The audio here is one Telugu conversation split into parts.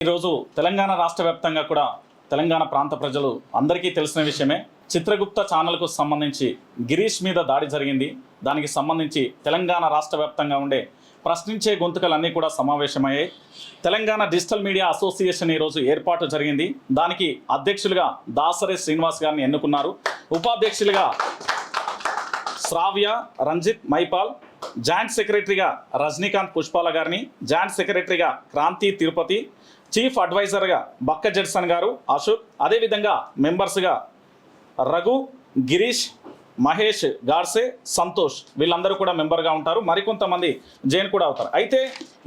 ఈరోజు తెలంగాణ రాష్ట్ర వ్యాప్తంగా కూడా తెలంగాణ ప్రాంత ప్రజలు అందరికీ తెలిసిన విషయమే. చిత్రగుప్త ఛానల్కు సంబంధించి గిరీష్ మీద దాడి జరిగింది. దానికి సంబంధించి తెలంగాణ రాష్ట్ర వ్యాప్తంగా ఉండే ప్రశ్నించే గొంతుకలన్నీ కూడా సమావేశమయ్యాయి. తెలంగాణ డిజిటల్ మీడియా అసోసియేషన్ ఈరోజు ఏర్పాటు జరిగింది. దానికి అధ్యక్షులుగా దాసరి శ్రీనివాస్ గారిని ఎన్నుకున్నారు. ఉపాధ్యక్షులుగా శ్రావ్య, రంజిత్, మైపాల్, జాయింట్ సెక్రటరీగా రజనీకాంత్ పుష్పాల గారిని, జాయింట్ సెక్రటరీగా క్రాంతి తిరుపతి, చీఫ్ అడ్వైజర్గా బక్క జడ్సన్ గారు, అశోక్, అదేవిధంగా మెంబర్స్గా రఘు, గిరీష్, మహేష్, గాడ్సే, సంతోష్ వీళ్ళందరూ కూడా మెంబర్గా ఉంటారు. మరికొంతమంది జైన్ కూడా అవుతారు. అయితే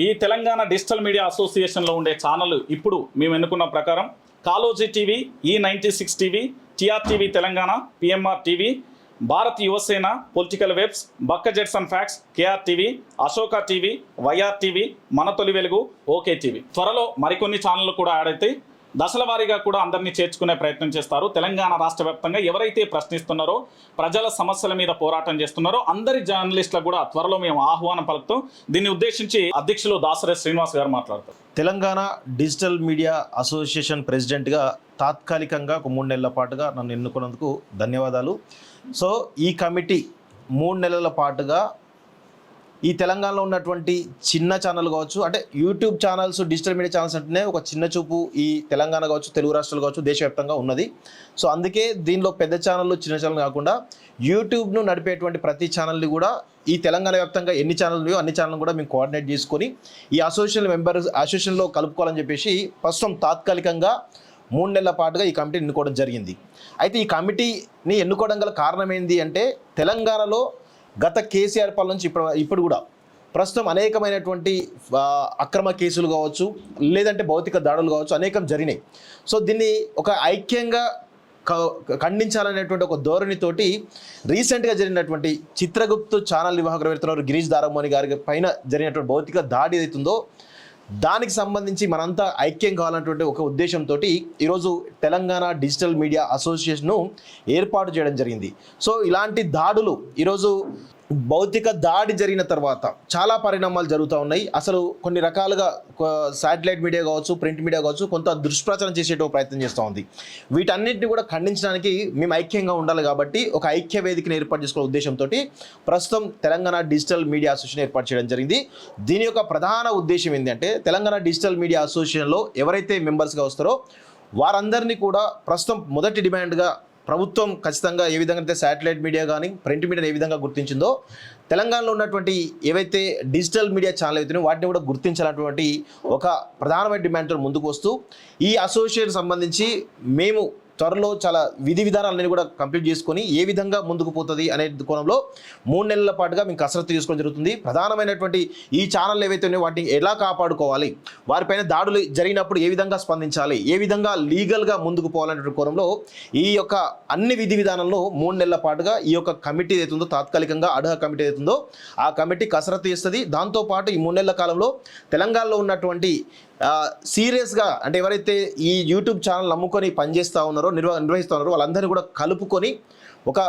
ఈ తెలంగాణ డిజిటల్ మీడియా అసోసియేషన్లో ఉండే ఛానళ్ళు ఇప్పుడు మేము ఎన్నుకున్న ప్రకారం Kaloji TV, E96 TV, TR TV Telangana, PMR TV, Bharat Yuvasena, political webs, Bakka Judson facts, KR TV, Ashoka TV, YR TV, మన తొలి వెలుగు, ఓకే టీవీ. త్వరలో మరికొన్ని ఛానళ్ళు కూడా యాడ్ అవుతాయి. దశల వారీగా కూడా అందరినీ చేర్చుకునే ప్రయత్నం చేస్తారు. తెలంగాణ రాష్ట్ర వ్యాప్తంగా ఎవరైతే ప్రశ్నిస్తున్నారో, ప్రజల సమస్యల మీద పోరాటం చేస్తున్నారో అందరి జర్నలిస్టులకు కూడా త్వరలో మేము ఆహ్వానం పలుకుతాం. దీన్ని ఉద్దేశించి అధ్యక్షులు దాసరి శ్రీనివాస్ గారు మాట్లాడతారు. తెలంగాణ డిజిటల్ మీడియా అసోసియేషన్ ప్రెసిడెంట్గా తాత్కాలికంగా ఒక 3 నెలల పాటుగా నన్ను ఎన్నుకున్నందుకు ధన్యవాదాలు. సో ఈ కమిటీ 3 నెలల పాటుగా ఈ తెలంగాణలో ఉన్నటువంటి చిన్న ఛానల్ కావచ్చు, అంటే YouTube channels, digital media channels అంటేనే ఒక చిన్న చూపు ఈ తెలంగాణ కావచ్చు, తెలుగు రాష్ట్రాలు కావచ్చు, దేశవ్యాప్తంగా ఉన్నది. సో అందుకే దీనిలో పెద్ద ఛానళ్ళు, చిన్న ఛానల్ కాకుండా యూట్యూబ్ను నడిపేటువంటి ప్రతి ఛానల్ని కూడా ఈ తెలంగాణ వ్యాప్తంగా ఎన్ని ఛానల్ ఉన్నాయో అన్ని ఛానల్ కూడా మేము కోఆర్డినేట్ చేసుకొని ఈ అసోసియేషన్లో కలుపుకోవాలని చెప్పేసి ప్రస్తుతం తాత్కాలికంగా 3 నెలల పాటుగా ఈ కమిటీని ఎన్నుకోవడం జరిగింది. అయితే ఈ కమిటీని ఎన్నుకోవడం గల కారణం ఏంటి అంటే, తెలంగాణలో గత కేసీఆర్ పాలన నుంచి ఇప్పుడు కూడా ప్రస్తుతం అనేకమైనటువంటి అక్రమ కేసులు కావచ్చు, లేదంటే భౌతిక దాడులు కావచ్చు, అనేకం జరిగినాయి. సో దీన్ని ఒక ఐక్యంగా ఖండించాలనేటువంటి ఒక ధోరణితోటి రీసెంట్గా జరిగినటువంటి చిత్రగుప్తు ఛానల్ నిర్వాహకులు పెడుతున్నారు గిరీష్ దారమోని గారి పైన జరిగినటువంటి భౌతిక దాడి ఏదైతుందో దానికి సంబంధించి మనంతా ఐక్యం కావాలన్నటువంటి ఒక ఉద్దేశంతో ఈరోజు తెలంగాణ డిజిటల్ మీడియా అసోసియేషన్ను ఏర్పాటు చేయడం జరిగింది. సో ఇలాంటి దాడులు ఈరోజు భౌతిక దాడి జరిగిన తర్వాత చాలా పరిణామాలు జరుగుతూ ఉన్నాయి. అసలు కొన్ని రకాలుగా శాటిలైట్ మీడియా కావచ్చు, ప్రింట్ మీడియా కావచ్చు, కొంత దుష్ప్రచారం చేసేట ప్రయత్నం చేస్తూ ఉంది. వీటన్నిటిని కూడా ఖండించడానికి మేము ఐక్యంగా ఉండాలి కాబట్టి ఒక ఐక్య వేదికను ఏర్పాటు చేసుకునే ఉద్దేశంతో ప్రస్తుతం తెలంగాణ డిజిటల్ మీడియా అసోసియేషన్ ఏర్పాటు చేయడం జరిగింది. దీని యొక్క ప్రధాన ఉద్దేశం ఏంటంటే, తెలంగాణ డిజిటల్ మీడియా అసోసియేషన్లో ఎవరైతే మెంబర్స్గా వస్తారో వారందరినీ కూడా ప్రస్తుతం మొదటి డిమాండ్గా ప్రభుత్వం ఖచ్చితంగా ఏ విధంగా అయితే శాటిలైట్ మీడియా కానీ ప్రింట్ మీడియాని ఏ విధంగా గుర్తించిందో, తెలంగాణలో ఉన్నటువంటి ఏవైతే డిజిటల్ మీడియా ఛానల్ అవుతున్నాయో వాటిని కూడా గుర్తించాలన్నటువంటి ఒక ప్రధానమైన డిమాండ్తో ముందుకు వస్తూ ఈ అసోసియేషన్ సంబంధించి మేము త్వరలో చాలా విధి విధానాలన్నీ కూడా కంప్లీట్ చేసుకొని ఏ విధంగా ముందుకు పోతుంది అనే కోణంలో 3 నెలల పాటుగా మేము కసరత్తు చేసుకోవడం జరుగుతుంది. ప్రధానమైనటువంటి ఈ ఛానల్ ఏవైతే ఉన్నాయో వాటిని ఎలా కాపాడుకోవాలి, వారిపైన దాడులు జరిగినప్పుడు ఏ విధంగా స్పందించాలి, ఏ విధంగా లీగల్గా ముందుకు పోవాలనే కోణంలో ఈ యొక్క అన్ని విధి విధానంలో 3 నెలల పాటుగా ఈ యొక్క కమిటీ ఏదైతుందో, తాత్కాలికంగా అడ్హా కమిటీ ఏదైతుందో ఆ కమిటీ కసరత్తు చేస్తుంది. దాంతోపాటు ఈ 3 నెలల కాలంలో తెలంగాణలో ఉన్నటువంటి సీరియస్గా అంటే ఎవరైతే ఈ యూట్యూబ్ ఛానల్ నమ్ముకొని పనిచేస్తూ ఉన్నారో, నిర్వహిస్తూ ఉన్నారో వాళ్ళందరినీ కూడా కలుపుకొని ఒక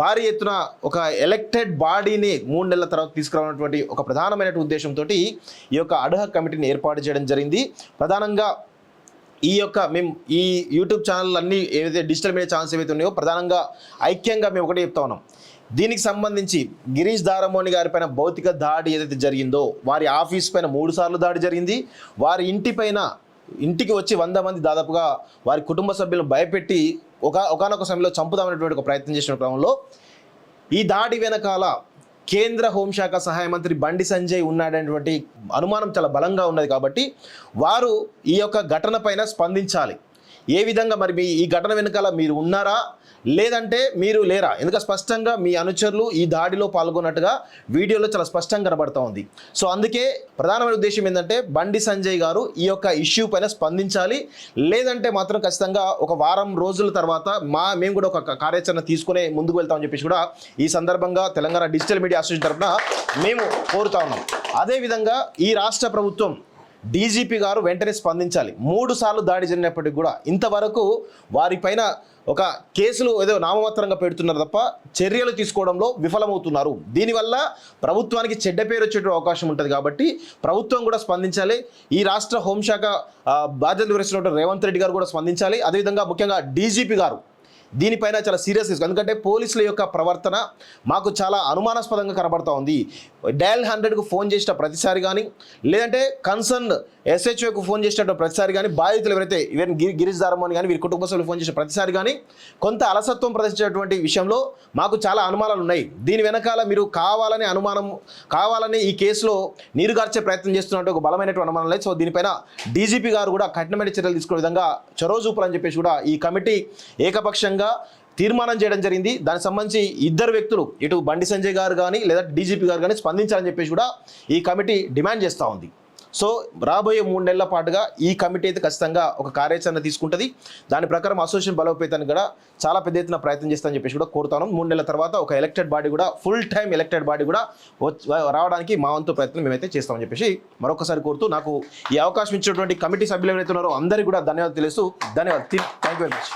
భారీ ఎత్తున ఒక ఎలక్టెడ్ బాడీని 3 నెలల తర్వాత తీసుకురావడానికి ఒక ప్రధానమైన ఉద్దేశంతో ఈ యొక్క అడ్హా కమిటీని ఏర్పాటు చేయడం జరిగింది. ప్రధానంగా మేము ఈ యూట్యూబ్ ఛానల్ అన్నీ ఏవైతే డిజిటల్ మీడియా ఛానల్స్ ఏవైతే ఉన్నాయో ప్రధానంగా ఐక్యంగా మేము ఒకటే చెప్తా ఉన్నాం. దీనికి సంబంధించి గిరీష్ దారమోని గారి పైన భౌతిక దాడి ఏదైతే జరిగిందో, వారి ఆఫీస్ పైన 3 సార్లు దాడి జరిగింది. వారి ఇంటికి వచ్చి 100 మంది దాదాపుగా వారి కుటుంబ సభ్యులను భయపెట్టి ఒకానొక సమయంలో చంపుదామనేటువంటి ఒక ప్రయత్నం చేసిన క్రమంలో ఈ దాడి వెనకాల కేంద్ర హోంశాఖ సహాయ మంత్రి బండి సంజయ్ ఉన్నాడనేటువంటి అనుమానం చాలా బలంగా ఉన్నది. కాబట్టి వారు ఈ యొక్క ఘటన పైన స్పందించాలి. ఏ విధంగా మరి ఈ ఘటన వెనకాల మీరు ఉన్నారా లేదంటే మీరు లేరా? ఎందుకంటే స్పష్టంగా మీ అనుచరులు ఈ దాడిలో పాల్గొన్నట్టుగా వీడియోలో చాలా స్పష్టంగా కనబడుతూ ఉంది. సో అందుకే ప్రధానమైన ఉద్దేశం ఏంటంటే, బండి సంజయ్ గారు ఈ యొక్క ఇష్యూ పైన స్పందించాలి. లేదంటే మాత్రం ఖచ్చితంగా ఒక వారం రోజుల తర్వాత మేము కూడా ఒక కార్యాచరణ తీసుకునే ముందుకు వెళ్తామని చెప్పేసి కూడా ఈ సందర్భంగా తెలంగాణ డిజిటల్ మీడియా అసోసియేషన్ తరఫున మేము కోరుతా ఉన్నాం. అదేవిధంగా ఈ రాష్ట్ర ప్రభుత్వం డీజీపీ గారు వెంటనే స్పందించాలి. 3 సార్లు దాడి జరిగినప్పటికీ కూడా ఇంతవరకు వారిపైన ఒక కేసులు ఏదో నామమాత్రంగా పెడుతున్నారు తప్ప చర్యలు తీసుకోవడంలో విఫలమవుతున్నారు. దీనివల్ల ప్రభుత్వానికి చెడ్డ పేరు వచ్చే అవకాశం ఉంటుంది. కాబట్టి ప్రభుత్వం కూడా స్పందించాలి. ఈ రాష్ట్ర హోంశాఖ బాధ్యతలు వహిస్తున్న రేవంత్ రెడ్డి గారు కూడా స్పందించాలి. అదేవిధంగా ముఖ్యంగా డీజీపీ గారు దీనిపైన చాలా సీరియస్ తీసుకో. ఎందుకంటే పోలీసుల యొక్క ప్రవర్తన మాకు చాలా అనుమానాస్పదంగా కనబడుతూ ఉంది. డయల్ 100కు ఫోన్ చేసిన ప్రతిసారి కానీ, లేదంటే కన్సర్న్ SHOకు ఫోన్ చేసినట్టు ప్రతిసారి కానీ, బాధితులు ఎవరైతే ఈవెన్ గిరీష్ దారమోహన్ కానీ వీరి కుటుంబ సభ్యులు ఫోన్ చేసిన ప్రతిసారి కానీ కొంత అలసత్వం ప్రదర్శించేటువంటి విషయంలో మాకు చాలా అనుమానాలు ఉన్నాయి. దీని వెనకాల మీరు కావాలని ఈ కేసులో నీరుగార్చే ప్రయత్నం చేస్తున్నట్టు ఒక బలమైనటువంటి అనుమానం లేదు. సో దీనిపైన డీజీపీ గారు కూడా కఠినమైన చర్యలు తీసుకునే విధంగా చొరవ చూపాలని చెప్పేసి కూడా ఈ కమిటీ ఏకపక్షంగా తీర్మానం చేయడం జరిగింది. దానికి సంబంధించి 2 వ్యక్తులు ఇటు బండి సంజయ్ గారు కానీ లేదా డీజీపీ గారు కానీ స్పందించాలని చెప్పేసి కూడా ఈ కమిటీ డిమాండ్ చేస్తూ ఉంది. సో రాబోయే 3 నెలల పాటుగా ఈ కమిటీ అయితే ఖచ్చితంగా ఒక కార్యాచరణ తీసుకుంటుంది. దాని ప్రకారం అసోసియేషన్ బలోపేతానికి కూడా చాలా పెద్ద ఎత్తున ప్రయత్నం చేస్తామని చెప్పేసి కూడా కోరుతాను. 3 నెలల తర్వాత ఒక ఎలక్టెడ్ బాడీ కూడా ఫుల్ టైం ఎలక్టెడ్ బాడీ కూడా రావడానికి మా వంతు ప్రయత్నం మేమైతే చేస్తామని చెప్పేసి మరొకసారి కోరుతూ నాకు ఈ అవకాశం ఇచ్చినటువంటి కమిటీ సభ్యులు ఎవరైతే ఉన్నారో అందరికీ కూడా ధన్యవాదాలు తెలుస్తూ థ్యాంక్ యూ వెరీ మచ్.